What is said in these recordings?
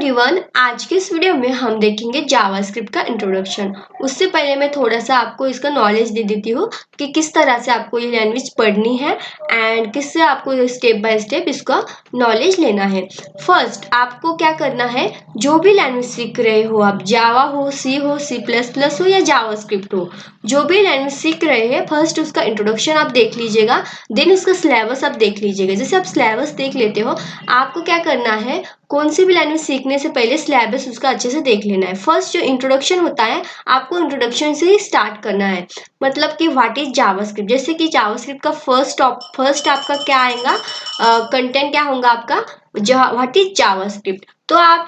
Everyone, आज के इस वीडियो में हम देखेंगे जावास्क्रिप्ट का इंट्रोडक्शन। उससे पहले मैं थोड़ा सा आपको इसका नॉलेज दे देती हूँ कि किस तरह से आपको ये लैंग्वेज पढ़नी है एंड किससे आपको स्टेप बाय स्टेप इसका नॉलेज लेना है। फर्स्ट आपको क्या करना है, जो भी लैंग्वेज सीख रहे हो आप, जावा हो, सी प्लस प्लस हो या जावास्क्रिप्ट हो, जो भी लैंग्वेज सीख रहे हैं फर्स्ट उसका इंट्रोडक्शन आप देख लीजिएगा, देन उसका सिलेबस आप देख लीजिएगा। जैसे आप सिलेबस देख लेते हो, आपको क्या करना है, कौन सी भी लैंग्वेज सीखने से पहले सिलेबस उसका अच्छे से देख लेना है। फर्स्ट जो इंट्रोडक्शन होता है आपको इंट्रोडक्शन से ही स्टार्ट करना है, मतलब कि व्हाट इज जावास्क्रिप्ट। जैसे कि जावास्क्रिप्ट का फर्स्ट आपका क्या आएगा, कंटेंट क्या होगा आपका, व्हाट इज जावास्क्रिप्ट। तो आप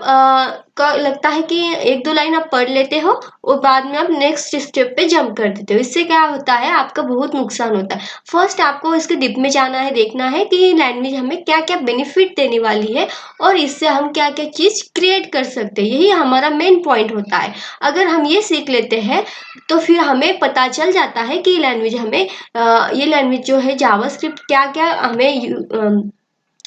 को लगता है कि एक दो लाइन आप पढ़ लेते हो और बाद में आप नेक्स्ट स्टेप पे जंप कर देते हो। इससे क्या होता है, आपका बहुत नुकसान होता है। फर्स्ट आपको इसके डीप में जाना है, देखना है कि ये लैंग्वेज हमें क्या क्या बेनिफिट देने वाली है और इससे हम क्या क्या चीज क्रिएट कर सकते हैं। यही हमारा मेन पॉइंट होता है। अगर हम ये सीख लेते हैं तो फिर हमें पता चल जाता है कि ये लैंग्वेज जो है जावास्क्रिप्ट क्या क्या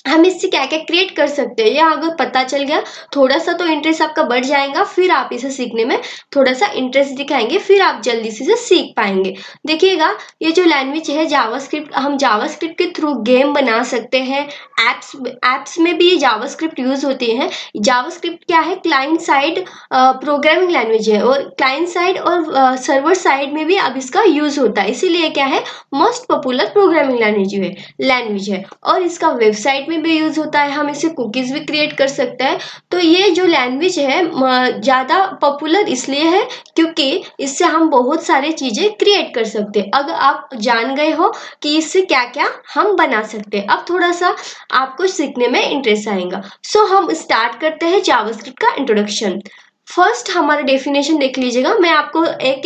हम इससे क्या क्या क्रिएट कर सकते हैं। या अगर पता चल गया, थोड़ा सा तो इंटरेस्ट आपका बढ़ जाएगा, फिर आप इसे सीखने में थोड़ा सा इंटरेस्ट दिखाएंगे, फिर आप जल्दी से इसे सीख पाएंगे। देखिएगा, ये जो लैंग्वेज है जावास्क्रिप्ट, हम जावास्क्रिप्ट के थ्रू गेम बना सकते हैं, एप्स में भी जावास्क्रिप्ट यूज होती है। जावास्क्रिप्ट क्या है, क्लाइंट साइड प्रोग्रामिंग लैंग्वेज है और क्लाइंट साइड और सर्वर साइड में भी अब इसका यूज होता है। इसीलिए क्या है, मोस्ट पॉपुलर प्रोग्रामिंग लैंग्वेज है और इसका वेबसाइट में भी यूज होता है। हम इसे कुकीज भी क्रिएट कर सकते हैं। तो ये जो लैंग्वेज है ज्यादा पॉपुलर इसलिए है क्योंकि इससे हम बहुत सारी चीजें क्रिएट कर सकते हैं। अगर आप जान गए हो कि इससे क्या क्या हम बना सकते हैं, अब थोड़ा सा आपको सीखने में इंटरेस्ट आएगा। सो हम स्टार्ट करते हैं जावास्क्रिप्ट का इंट्रोडक्शन। फर्स्ट हमारा डेफिनेशन देख लीजिएगा, मैं आपको एक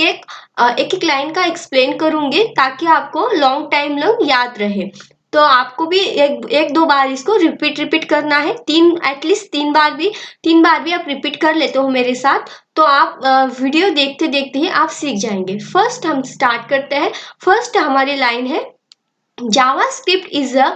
एक लाइन का एक्सप्लेन करूंगी ताकि आपको लॉन्ग टाइम लॉन्ग याद रहे। तो आपको भी एक दो बार इसको रिपीट करना है, एटलीस्ट तीन बार भी आप रिपीट कर लेते हो मेरे साथ, तो आप वीडियो देखते देखते ही आप सीख जाएंगे। फर्स्ट हम स्टार्ट करते हैं। फर्स्ट हमारी लाइन है, JavaScript is a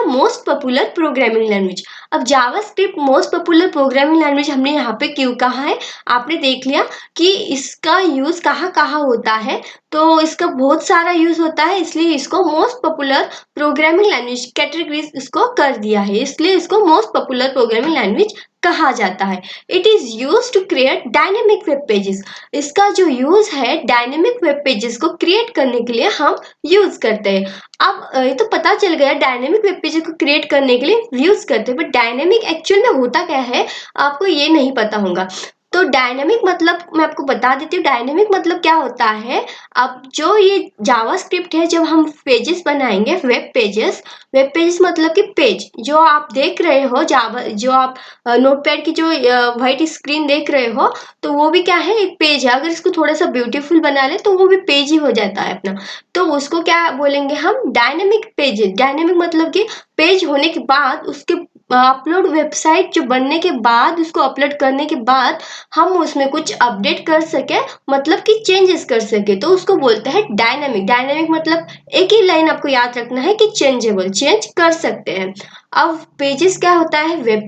most popular programming language। अब JavaScript most popular programming language हमने यहाँ पे क्यों कहा है, आपने देख लिया कि इसका यूज कहाँ कहाँ होता है। तो इसका बहुत सारा यूज होता है, इसलिए इसको most popular programming language categories इसको कर दिया है, इसलिए इसको मोस्ट पॉपुलर प्रोग्रामिंग लैंग्वेज कहा जाता है। It is use to create dynamic web pages. इसका जो यूज है डायनेमिक वेब पेजेस को क्रिएट करने के लिए हम यूज करते हैं। अब ये तो पता चल गया डायनेमिक वेब पेजेस को क्रिएट करने के लिए यूज करते हैं, बट डायनेमिक एक्चुअल में होता क्या है आपको ये नहीं पता होगा। तो डायनेमिक मतलब मैं आपको बता देती हूँ, डायनेमिक मतलब क्या होता है। अब जो ये जावास्क्रिप्ट है, जब हम पेजेस बनाएंगे वेब पेजेस मतलब कि पेज जो आप देख रहे हो, जो आप नोटपैड की जो व्हाइट स्क्रीन देख रहे हो, तो वो भी क्या है, एक पेज है। अगर इसको थोड़ा सा ब्यूटीफुल बना ले तो वो भी पेज ही हो जाता है अपना। तो उसको क्या बोलेंगे हम, डायनेमिक पेजेस। डायनेमिक मतलब कि पेज होने के बाद उसके अपलोड, वेबसाइट जो बनने के बाद, उसको अपलोड करने के बाद हम उसमें कुछ अपडेट कर सके, मतलब कि चेंजेस कर सके, तो उसको बोलते हैं डायनेमिक। डायनेमिक मतलब एक ही लाइन आपको याद रखना है कि चेंजेबल, चेंज कर सकते हैं। अब पेजेस क्या होता है, वेब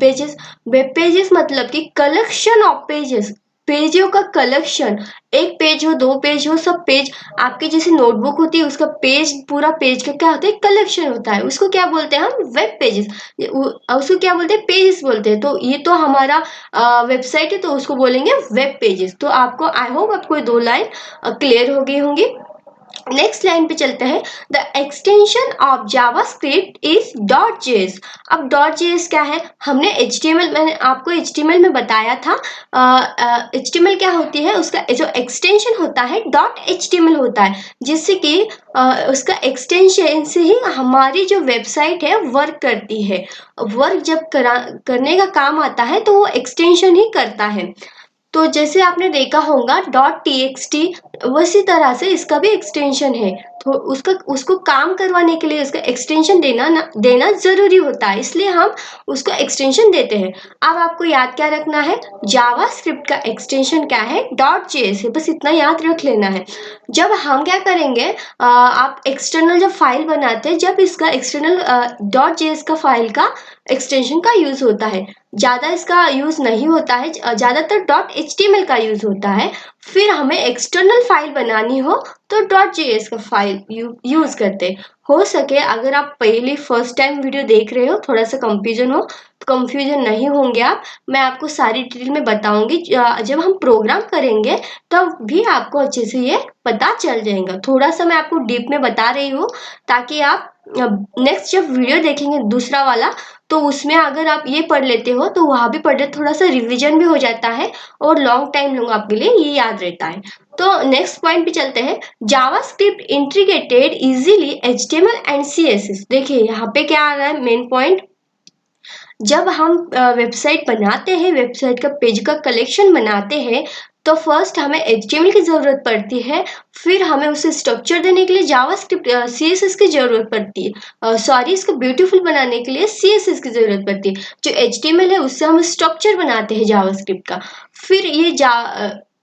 पेजेस मतलब कि कलेक्शन ऑफ पेजेस, पेजों का कलेक्शन। एक पेज हो, दो पेज हो, सब पेज आपकी जैसे नोटबुक होती है, उसका पेज, पूरा पेज का क्या होता है, कलेक्शन होता है। उसको क्या बोलते हैं हम, वेब पेजेस। उसको क्या बोलते हैं, पेजेस बोलते हैं। तो ये तो हमारा वेबसाइट है, तो उसको बोलेंगे वेब पेजेस। तो आपको, आई होप आपको दो लाइन क्लियर हो गई होंगी। नेक्स्ट लाइन पे चलते हैं। The extension of JavaScript is .js। अब .js क्या है, हमने HTML, मैंने आपको HTML में बताया था। HTML क्या होती है, उसका जो एक्सटेंशन होता है .html होता है, जिससे कि उसका एक्सटेंशन से ही हमारी जो वेबसाइट है वर्क करती है। वर्क जब करने का काम आता है तो वो एक्सटेंशन ही करता है। तो जैसे आपने देखा होगा .txt, वैसी तरह से इसका भी एक्सटेंशन है। उसको काम करवाने के लिए उसका एक्सटेंशन देना जरूरी होता है, इसलिए हम उसको एक्सटेंशन देते हैं। अब आपको याद क्या रखना है, जावास्क्रिप्ट का एक्सटेंशन क्या है, .js है, बस इतना याद रख लेना है। जब हम क्या करेंगे, आप एक्सटर्नल जब फाइल बनाते हैं, जब इसका एक्सटर्नल .js का फाइल का एक्सटेंशन का यूज होता है, ज़्यादा इसका यूज नहीं होता है, ज़्यादातर .html का यूज होता है। फिर हमें एक्सटर्नल फाइल बनानी हो तो .js का फाइल यूज करते। हो सके अगर आप पहले फर्स्ट टाइम वीडियो देख रहे हो, थोड़ा सा कंफ्यूजन हो तो कंफ्यूजन नहीं होंगे आप, मैं आपको सारी डिटेल में बताऊंगी। जब हम प्रोग्राम करेंगे तब भी आपको अच्छे से ये पता चल जाएगा। थोड़ा सा मैं आपको डीप में बता रही हूँ ताकि आप नेक्स्ट जब वीडियो देखेंगे दूसरा वाला, तो उसमें अगर आप ये पढ़ लेते हो तो वहाँ भी पढ़ थोड़ा सा रिवीजन भी हो जाता है और लॉन्ग टाइम लॉन्ग आपके लिए ये याद रहता है। तो नेक्स्ट पॉइंट पे चलते हैं, JavaScript integrated easily HTML and CSS। देखिए यहाँ पे क्या आ रहा है मेन पॉइंट, जब हम वेबसाइट बनाते हैं, वेबसाइट का पेज का कलेक्शन बनाते हैं, तो फर्स्ट हमें HTML की ज़रूरत पड़ती है, फिर हमें उसे स्ट्रक्चर देने के लिए जावास्क्रिप्ट CSS की ज़रूरत पड़ती है। सॉरी, इसको ब्यूटीफुल बनाने के लिए CSS की ज़रूरत पड़ती है। जो HTML है उससे हम स्ट्रक्चर बनाते हैं जावास्क्रिप्ट का, फिर ये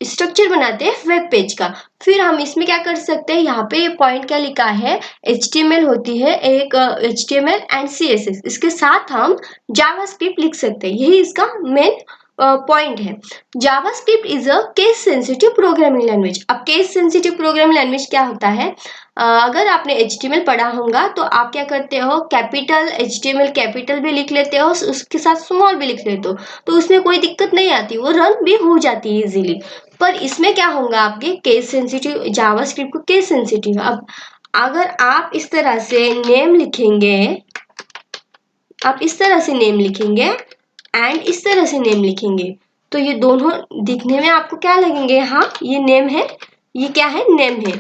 स्ट्रक्चर बनाते हैं वेब पेज का। फिर हम इसमें क्या कर सकते हैं, यहाँ पे ये पॉइंट क्या लिखा है, HTML होती है एक HTML एंड CSS, इसके साथ हम जावास्क्रिप्ट लिख सकते हैं, यही इसका मेन पॉइंट है। JavaScript is a case sensitive programming language. अब केस सेंसिटिव प्रोग्रामिंग लैंग्वेज क्या होता है, अगर आपने HTML पढ़ा होगा तो आप क्या करते हो, कैपिटल HTML कैपिटल भी लिख लेते हो, उसके साथ स्मॉल भी लिख लेते हो, तो उसमें कोई दिक्कत नहीं आती, वो रन भी हो जाती है इजीली। पर इसमें क्या होगा, आपके केस सेंसिटिव, जावास्क्रिप्ट को केस सेंसिटिव। अब अगर आप इस तरह से नेम लिखेंगे, आप इस तरह से नेम लिखेंगे एंड इस तरह से नेम लिखेंगे, तो ये दोनों दिखने में आपको क्या लगेंगे, हाँ ये नेम है, ये क्या है, नेम है।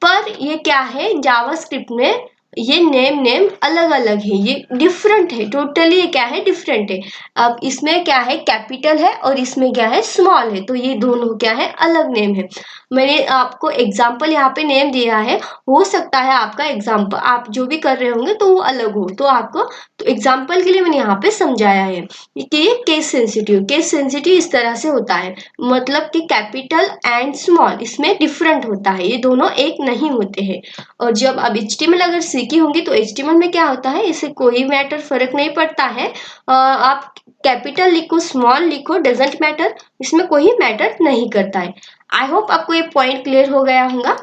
पर ये क्या है, जावास्क्रिप्ट में ये नेम अलग अलग है, ये डिफरेंट है, टोटली ये क्या है, डिफरेंट है। अब इसमें क्या है, कैपिटल है और इसमें क्या है, स्मॉल है, तो ये दोनों क्या है, अलग नेम है। मैंने आपको एग्जाम्पल यहाँ पे नेम दिया है, हो सकता है आपका एग्जाम्पल आप जो भी कर रहे होंगे तो वो अलग हो, तो आपको तो एग्जाम्पल के लिए मैंने यहाँ पे समझाया है कि ये केस सेंसिटिव इस तरह से होता है, मतलब कि कैपिटल एंड स्मॉल इसमें डिफरेंट होता है, ये दोनों एक नहीं होते हैं। और जब अब HTML अगर सीखी होंगी तो HTML में क्या होता है, इससे कोई मैटर फर्क नहीं पड़ता है, आप कैपिटल लिखो स्मॉल लिखो डजेंट मैटर, इसमें कोई मैटर नहीं करता है। आई होप आपको ये पॉइंट क्लियर हो गया होगा।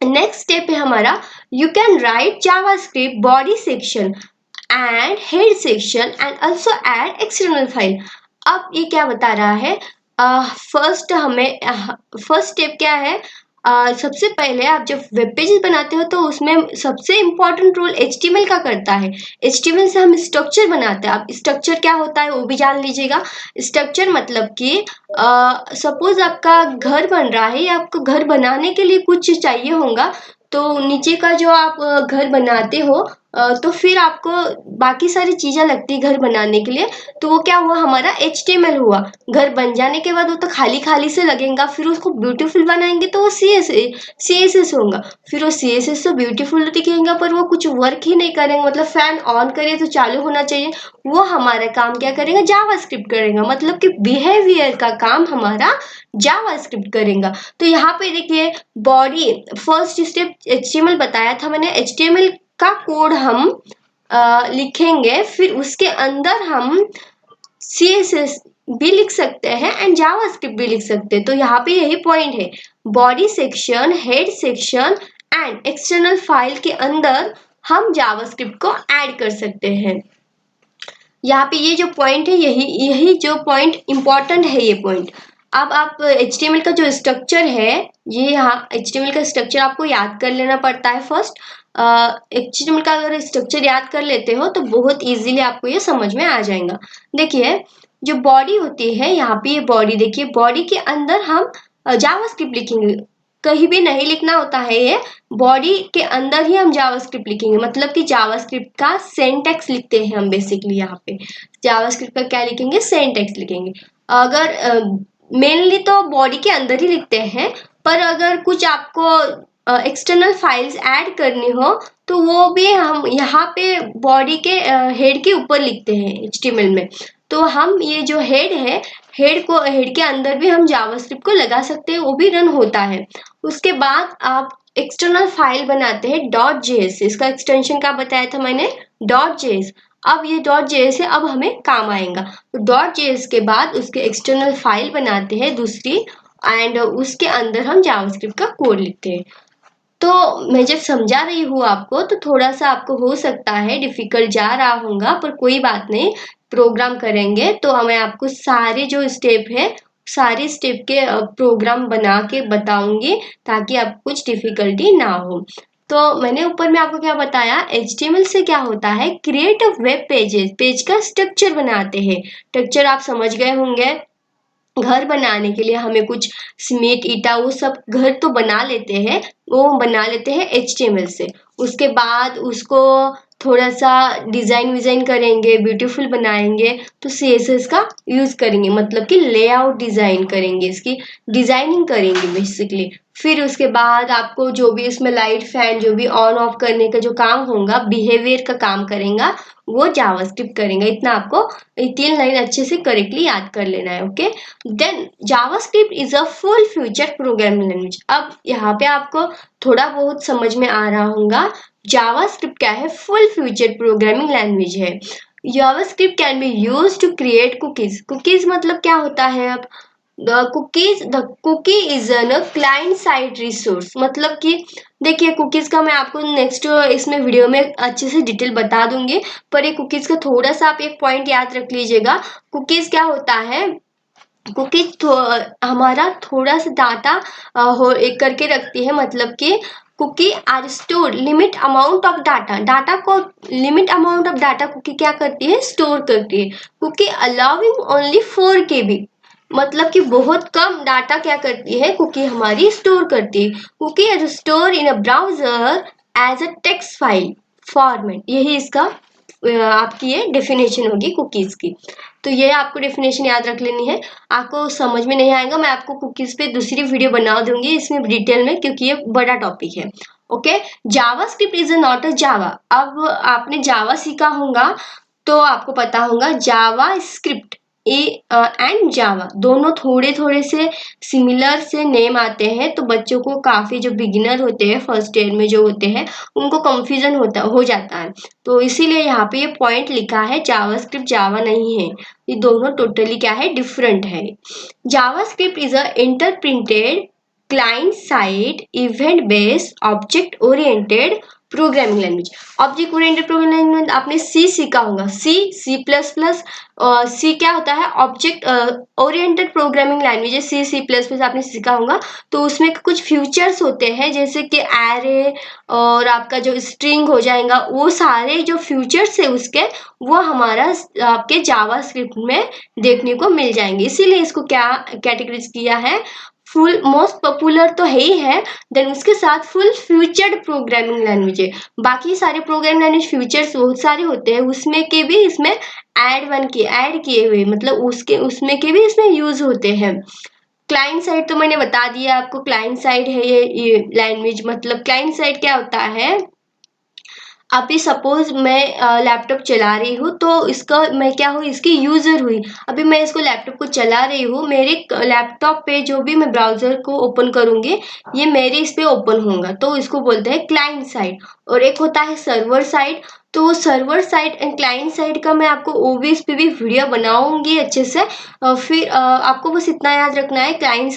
नेक्स्ट स्टेप है हमारा, you can write JavaScript body section and head section and also add external file. अब ये क्या बता रहा है, फर्स्ट स्टेप क्या है, सबसे पहले आप जब वेब पेजेस बनाते हो तो उसमें सबसे इम्पोर्टेंट रोल HTML का करता है। HTML से हम स्ट्रक्चर बनाते हैं। अब स्ट्रक्चर क्या होता है वो भी जान लीजिएगा। स्ट्रक्चर मतलब कि सपोज आपका घर बन रहा है या आपको घर बनाने के लिए कुछ चाहिए होगा, तो नीचे का जो आप घर बनाते हो तो फिर आपको बाकी सारी चीज़ें लगती है घर बनाने के लिए, तो वो क्या हुआ, हमारा HTML हुआ। घर बन जाने के बाद वो तो खाली खाली से लगेगा, फिर उसको ब्यूटीफुल बनाएंगे तो वो CSS होगा, फिर वो CSS तो ब्यूटीफुल दिखेगा पर वो कुछ वर्क ही नहीं करेंगे, मतलब फैन ऑन करे तो चालू होना चाहिए, वो हमारा काम क्या करेगा, जावास्क्रिप्ट करेगा, मतलब कि बिहेवियर का काम हमारा जावास्क्रिप्ट करेगा। तो यहाँ पे देखिए बॉडी फर्स्ट स्टेप HTML बताया था मैंने, HTML का कोड हम लिखेंगे, फिर उसके अंदर हम CSS भी लिख सकते हैं एंड जावास्क्रिप्ट भी लिख सकते हैं। तो यहाँ पे यही पॉइंट है, body section, head section and external file के अंदर हम जावास्क्रिप्ट को ऐड कर सकते हैं। यहाँ पे ये जो पॉइंट है, यही जो पॉइंट इम्पोर्टेंट है, ये पॉइंट। अब आप HTML का जो स्ट्रक्चर है, ये यहाँ HTML का स्ट्रक्चर आपको याद कर लेना पड़ता है फर्स्ट। HTML का अगर स्ट्रक्चर याद कर लेते हो तो बहुत इजीली आपको ये समझ में आ जाएगा। देखिए जो बॉडी होती है, यहाँ पे ये बॉडी देखिए, बॉडी के अंदर हम जावास्क्रिप्ट लिखेंगे, कहीं भी नहीं लिखना होता है, ये बॉडी के अंदर ही हम जावास्क्रिप्ट लिखेंगे, मतलब कि जावास्क्रिप्ट का सिंटैक्स लिखते हैं हम बेसिकली। यहाँ पे जावास्क्रिप्ट का क्या लिखेंगे, सिंटैक्स लिखेंगे। अगर मेनली तो बॉडी के अंदर ही लिखते हैं, पर अगर कुछ आपको एक्सटर्नल फाइल्स ऐड करनी हो तो वो भी हम यहाँ पे बॉडी के हेड के ऊपर लिखते हैं HTML में। तो हम ये जो हेड है, हेड के अंदर भी हम जावास्क्रिप्ट को लगा सकते हैं, वो भी रन होता है। उसके बाद आप एक्सटर्नल फाइल बनाते हैं .js, इसका एक्सटेंशन क्या बताया था मैंने, .js। अब ये .js है, अब हमें काम आएगा। तो .js के बाद उसके एक्सटर्नल फाइल बनाते हैं दूसरी, एंड उसके अंदर हम जावास्क्रिप्ट का कोड लिखते हैं। तो मैं जब समझा रही हूँ आपको तो थोड़ा सा आपको हो सकता है डिफिकल्ट जा रहा होगा, पर कोई बात नहीं, प्रोग्राम करेंगे तो मैं आपको सारे जो स्टेप है सारे स्टेप के प्रोग्राम बना के बताऊंगी ताकि आपको कुछ डिफिकल्टी ना हो। तो मैंने ऊपर में आपको क्या बताया, HTML से क्या होता है, create a web pages, page का स्ट्रक्चर बनाते हैं। स्ट्रक्चर आप समझ गए होंगे, घर बनाने के लिए हमें कुछ सीमेंट ईटा वो सब घर तो बना लेते हैं, वो बना लेते हैं HTML से। उसके बाद उसको थोड़ा सा डिजाइन विजाइन करेंगे, ब्यूटीफुल बनाएंगे तो CSS का यूज करेंगे, मतलब कि लेआउट डिजाइन करेंगे, इसकी डिजाइनिंग करेंगे बेसिकली। फिर उसके बाद आपको जो भी इसमें लाइट फैन जो भी ऑन ऑफ करने का जो काम होगा, बिहेवियर का काम करेगा, वो जावास्क्रिप्ट करेंगे। इतना आपको 3 लाइन अच्छे से करेक्टली याद कर लेना है। Okay, then JavaScript is a full future programming language. अब यहाँ पे आपको थोड़ा बहुत समझ में आ रहा होगा जावास्क्रिप्ट क्या है, फुल फ्यूचर प्रोग्रामिंग लैंग्वेज है। JavaScript can be used to create cookies. Cookies मतलब क्या होता है, अब the cookie is an client side resource, मतलब कि देखिए कुकीज का मैं आपको नेक्स्ट इसमें वीडियो में अच्छे से डिटेल बता दूंगी, पर ये कुकीज का थोड़ा सा आप एक पॉइंट याद रख लीजिएगा। कुकीज क्या होता है, कुकीज हमारा थोड़ा सा डाटा हो एक करके रखती है, मतलब कि cookie are store limit amount of data, data को limit amount of data cookie क्या करती है, स्टोर करती है। कुकी अलाउिंग ओनली 4 KB, मतलब कि बहुत कम डाटा क्या करती है कुकी हमारी स्टोर करती है। Cookie are store in a browser as a text file format, यही इसका आपकी ये डेफिनेशन होगी कुकीज की। तो ये आपको डेफिनेशन याद रख लेनी है। आपको समझ में नहीं आएगा, मैं आपको कुकीज पे दूसरी वीडियो बना दूंगी इसमें डिटेल में, क्योंकि ये बड़ा टॉपिक है। Okay, JavaScript is not a Java. अब आपने जावा सीखा होगा तो आपको पता होगा जावा स्क्रिप्ट एंड जावा दोनों थोड़े थोड़े से सिमिलर से नेम आते हैं, तो बच्चों को काफी जो बिगिनर होते हैं फर्स्ट ईयर में जो होते हैं उनको कंफ्यूजन हो जाता है। तो इसीलिए यहाँ पे ये पॉइंट लिखा है, जावास्क्रिप्ट जावा नहीं है, ये दोनों टोटली क्या है, डिफरेंट है। JavaScript is a interpreted client side event based object oriented programming language. Object oriented programming language आपने सी सीखा होगा, C++। सी क्या होता है, ऑब्जेक्ट ओरिएंटेड प्रोग्रामिंग लैंग्वेज है, C++ आपने सीखा होगा। तो उसमें कुछ फ्यूचर्स होते हैं जैसे कि एरे और आपका जो स्ट्रिंग हो जाएगा, वो सारे जो फ्यूचर्स है उसके वो हमारा आपके जावास्क्रिप्ट में देखने को मिल जाएंगे। इसीलिए इसको क्या कैटेगराइज किया है, फुल मोस्ट पॉपुलर तो है ही है, देन उसके साथ फुल फ्यूचर्ड प्रोग्रामिंग लैंग्वेज है। बाकी सारे प्रोग्रामिंग लैंग्वेज फ्यूचर्स बहुत सारे होते हैं, उसमें के भी इसमें ऐड किए हुए, मतलब उसके उसमें के भी इसमें यूज होते हैं। क्लाइंट साइड तो मैंने बता दिया आपको, क्लाइंट साइड है ये लैंग्वेज। मतलब क्लाइंट साइड क्या होता है, अभी सपोज मैं लैपटॉप चला रही हूँ तो इसका मैं क्या हूँ, इसकी यूजर हुई। अभी मैं इसको लैपटॉप को चला रही हूँ, मेरे लैपटॉप पे जो भी मैं ब्राउजर को ओपन करूंगी ये मेरे इस पे ओपन होगा, तो इसको बोलते हैं क्लाइंट साइड। और एक होता है सर्वर साइड, तो server side and client side का मैं आपको ओबीएस पे भी वीडियो बनाऊंगी अच्छे से। फिर आपको बस इतना याद रखना है, क्लाइंट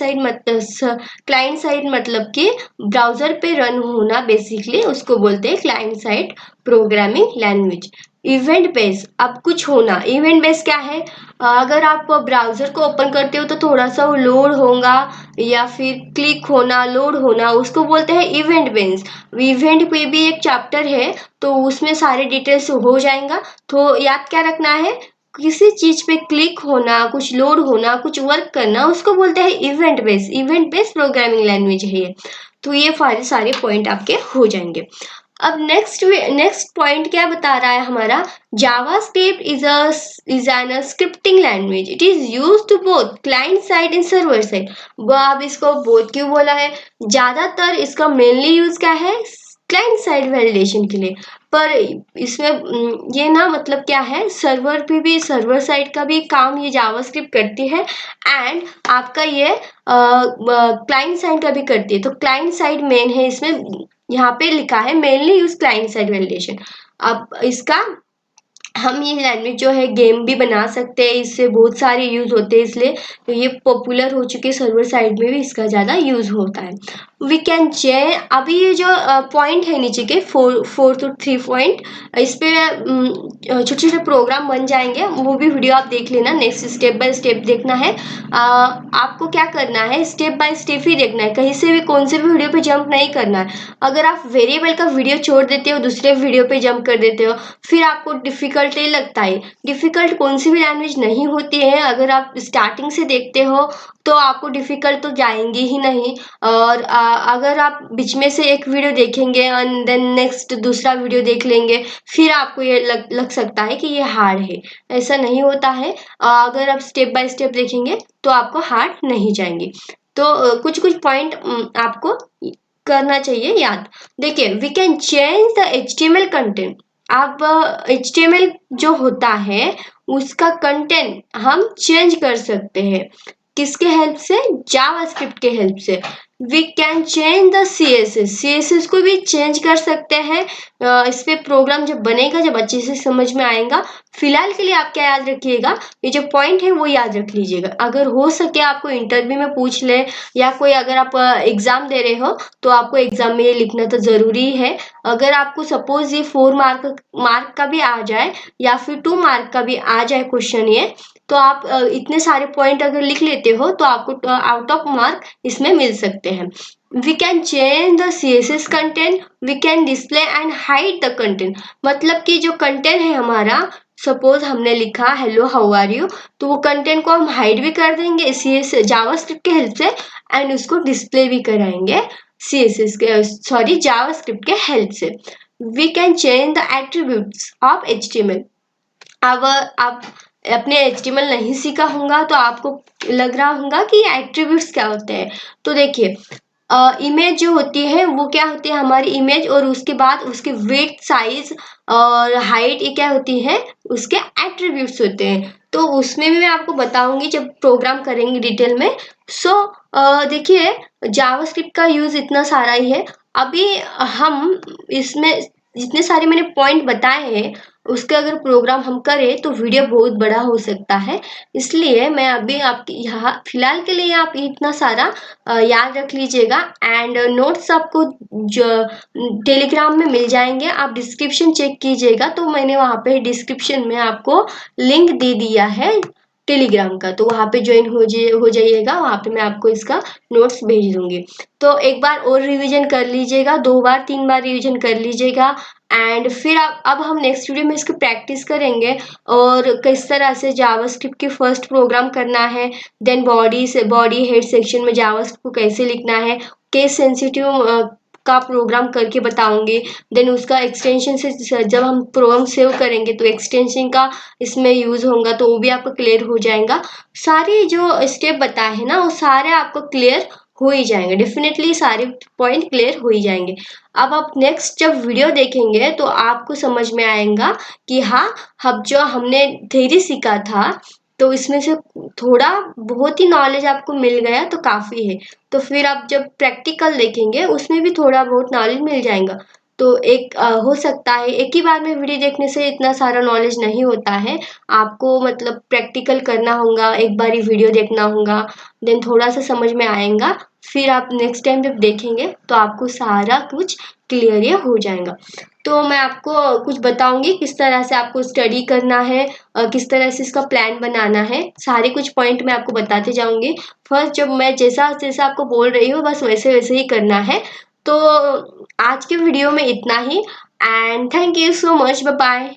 साइड मतलब कि ब्राउजर पे रन होना, बेसिकली उसको बोलते हैं client side programming language. Event base, अब कुछ होना, इवेंट बेस क्या है, अगर आप ब्राउजर को ओपन करते हो तो थोड़ा सा वो लोड होगा या फिर क्लिक होना, लोड होना, उसको बोलते हैं इवेंट बेस। इवेंट पे भी एक चैप्टर है तो उसमें सारे डिटेल्स हो जाएगा। तो याद क्या रखना है, किसी चीज पे क्लिक होना, कुछ लोड होना, कुछ वर्क करना, उसको बोलते हैं इवेंट बेस प्रोग्रामिंग लैंग्वेज है ये। तो ये सारे पॉइंट आपके हो जाएंगे। अब नेक्स्ट पॉइंट क्या बता रहा है हमारा, JavaScript is an scripting language, it is use to both client side and server side. अब इसको बोथ क्यों बोला है, ज्यादातर इसका मेनली यूज क्या है, क्लाइंट साइड वैलिडेशन के लिए, पर इसमें ये ना मतलब क्या है, सर्वर पे भी, सर्वर साइड का भी काम ये जावास्क्रिप्ट करती है एंड आपका ये क्लाइंट साइड का भी करती है। तो क्लाइंट साइड मेन है इसमें, यहाँ पे लिखा है mainly use client side validation. अब इसका हम ये लैंग्वेज जो है गेम भी बना सकते हैं, इससे बहुत सारे यूज होते हैं, इसलिए तो ये पॉपुलर हो चुके सर्वर साइड में भी इसका ज़्यादा यूज होता है। वी कैन चेंज, अभी ये जो पॉइंट है नीचे के 4 to 3 पॉइंट, इस पे छोटे छोटे प्रोग्राम बन जाएंगे, वो भी वीडियो आप देख लेना, नेक्स्ट स्टेप बाय स्टेप देखना है। आपको क्या करना है, स्टेप बाय स्टेप ही देखना है, कहीं से भी कौन से भी वीडियो पे जंप नहीं करना है। अगर आप वेरिएबल का वीडियो छोड़ देते हो, दूसरे वीडियो पे जंप कर देते हो, फिर आपको डिफिकल्ट ही लगता है। डिफिकल्ट कौन सी भी लैंग्वेज नहीं होती है, अगर आप स्टार्टिंग से देखते हो तो आपको डिफिकल्ट तो जाएंगे ही नहीं। और अगर आप बीच में से एक वीडियो देखेंगे एंड देन नेक्स्ट दूसरा वीडियो देख लेंगे, फिर आपको ये लग सकता है कि ये हार्ड है, ऐसा नहीं होता है। अगर आप स्टेप बाय स्टेप देखेंगे तो आपको हार्ड नहीं जाएंगे। तो कुछ कुछ पॉइंट आपको करना चाहिए याद। देखिए, we can change the HTML content. अब HTML जो होता है उसका कंटेंट हम चेंज कर सकते हैं, किसके हेल्प से, जावास्क्रिप्ट के हेल्प से। We can change the CSS को भी चेंज कर सकते हैं। इस पे प्रोग्राम जब बनेगा, जब अच्छे से समझ में आएगा। फिलहाल के लिए आप क्या याद रखिएगा, ये जो पॉइंट है वो याद रख लीजिएगा। अगर हो सके आपको इंटरव्यू में पूछ ले, या कोई अगर आप एग्जाम दे रहे हो तो आपको एग्जाम में ये लिखना तो जरूरी है। अगर आपको सपोज ये 4 मार्क का भी आ जाए या फिर 2 मार्क का भी आ जाए क्वेश्चन ये, तो आप इतने सारे पॉइंट अगर लिख लेते हो तो आपको आउट ऑफ मार्क इसमें मिल सकते हैं। We can change the CSS content, we can display and hide the content. मतलब कि जो कंटेंट है हमारा, सपोज हमने लिखा हेलो हाउ आर यू, तो वो कंटेंट को हम हाइड भी कर देंगे CSS जावास्क्रिप्ट के हेल्प से, एंड उसको डिस्प्ले भी कराएंगे CSS के सॉरी जावास्क्रिप्ट के हेल्प से। We can change the attributes of HTML। अब आप अपने HTML नहीं सीखा होगा तो आपको लग रहा होगा कि एट्रीब्यूट्स क्या होते हैं। तो देखिए, इमेज जो होती है वो क्या होती है, हमारी इमेज, और उसके बाद उसके विड्थ, साइज और हाइट, ये क्या होती है, उसके एट्रीब्यूट्स होते हैं। तो उसमें भी मैं आपको बताऊंगी जब प्रोग्राम करेंगे डिटेल में। सो देखिए, जावास्क्रिप्ट का यूज इतना सारा ही है। अभी हम इसमें जितने सारे मैंने पॉइंट बताए हैं उसके अगर प्रोग्राम हम करें तो वीडियो बहुत बड़ा हो सकता है, इसलिए मैं अभी आपके यहाँ फिलहाल के लिए आप इतना सारा याद रख लीजिएगा। एंड नोट्स आपको जो टेलीग्राम में मिल जाएंगे, आप डिस्क्रिप्शन चेक कीजिएगा, तो मैंने वहाँ पे डिस्क्रिप्शन में आपको लिंक दे दिया है टेलीग्राम का, तो वहाँ पे ज्वाइन हो जाइएगा, वहाँ पे मैं आपको इसका नोट्स भेज दूंगी। तो एक बार और रिवीजन कर लीजिएगा, 2 बार 3 बार रिवीजन कर लीजिएगा। एंड फिर अब हम नेक्स्ट वीडियो में इसकी प्रैक्टिस करेंगे और किस तरह से जावास्क्रिप्ट की फर्स्ट प्रोग्राम करना है, देन बॉडी हेड सेक्शन में जावास्क्रिप्ट को कैसे लिखना है, केस सेंसिटिव का प्रोग्राम करके बताऊंगी। देन उसका एक्सटेंशन से जब हम प्रोग्राम सेव करेंगे तो एक्सटेंशन का इसमें यूज होगा, तो वो भी आपको क्लियर हो जाएगा। सारे जो स्टेप बताए हैं ना वो सारे आपको क्लियर हो ही जाएंगे, डेफिनेटली सारे पॉइंट क्लियर हो ही जाएंगे। अब आप नेक्स्ट जब वीडियो देखेंगे तो आपको समझ में आएगा कि हाँ, अब जो हमने थ्योरी सीखा था तो इसमें से थोड़ा बहुत ही नॉलेज आपको मिल गया तो काफ़ी है। तो फिर आप जब प्रैक्टिकल देखेंगे उसमें भी थोड़ा बहुत नॉलेज मिल जाएगा। तो एक हो सकता है एक ही बार में वीडियो देखने से इतना सारा नॉलेज नहीं होता है, आपको मतलब प्रैक्टिकल करना होगा, एक बार ही वीडियो देखना होगा, देन थोड़ा सा समझ में आएगा, फिर आप नेक्स्ट टाइम जब देखेंगे तो आपको सारा कुछ क्लियर ही हो जाएगा। तो मैं आपको कुछ बताऊंगी किस तरह से आपको स्टडी करना है, किस तरह से इसका प्लान बनाना है, सारे कुछ पॉइंट मैं आपको बताते जाऊंगी। फर्स्ट जब मैं जैसा जैसा आपको बोल रही हूँ बस वैसे वैसे ही करना है। तो आज के वीडियो में इतना ही, and thank you so much, bye bye.